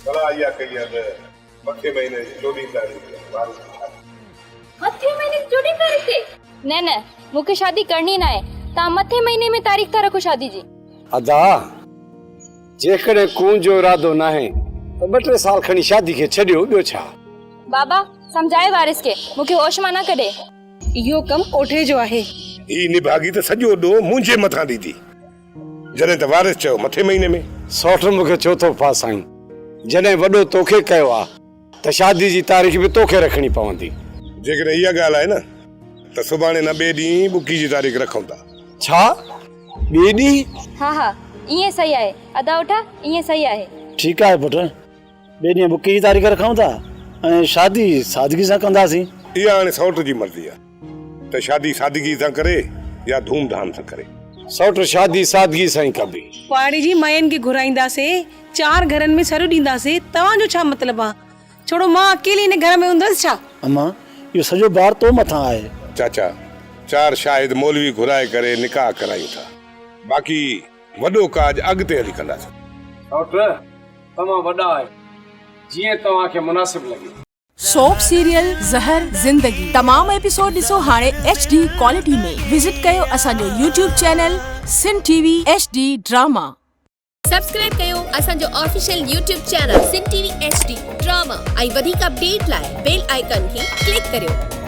भला इहा कई आहे मथे महीने जी 14 तारीख़ वारिस मथे महीने 14 तारीख़ ते न न मूंखे शादी करनी ना है ता मथे महीने में तारीख़ था रखो शादी जी अदा जेकॾहिं कूं जो इरादो न आहे त 2-3 साल खणी शादी खे छॾियो ॿियो छा बाबा समझाए वारिस के मूंखे होश मां न कढे इहो कम कोठे जो आहे ई निभागी त सॼो ॾोह मुंहिंजे मथां ॾींदी जॾहिं त वारिस चयो मथे महीने में सौट मूंखे छो थो फा साईं जॾहिं वॾो तोखे कयो आहे त शादी जी तारीख़ बि तोखे रखणी पवंदी जेकॾहिं इहा ॻाल्हि आहे न त सुभाणे न ॿिए ॾींहुं बुकी जी तारीख़ रखूं था छा ॿिए ॾींहुं हाँ ईअं सही आहे अदा उठा ईअं सही आहे ठीकु आहे पुट ॿिए ॾींहुं बुकी जी तारीख़ रखूं था ऐं शादी सादगी सां कंदासीं इहा हाणे सौट जी मर्ज़ी आहे त शादी सादगी सां करे या धूमधाम सां करे सौट शादी सादगी सां ई कबी पाड़ी जी मयन खे घुराईंदासीं 4 घरनि में सरू ॾींदासीं तव्हांजो छा मतिलबु आहे छोड़ो मां अकेली हिन घर में हूंदसि छा अम्मा इहो सॼो बार तो मथां आहे चाचा 4 शाहिद मौलवी घुराए करे निकाह करायूं था बाक़ी वॾो काज अॻिते हली कंदासीं सौट तव्हां वॾा आहियो जीअं तव्हांखे मुनासिब लॻे सोप सीरियल ज़हर ज़िंदगी तमाम एपिसोड ॾिसो हाणे HD क्वालिटी में विजिट कयो असांजो YouTube चैनल सिन TV HD ड्रामा सब्सक्राइब कयो असांजो ऑफिशियल YouTube चैनल सिन TV HD ड्रामा ऐं वधीक अपडेट लाइ बेल आइकन खे क्लिक करियो।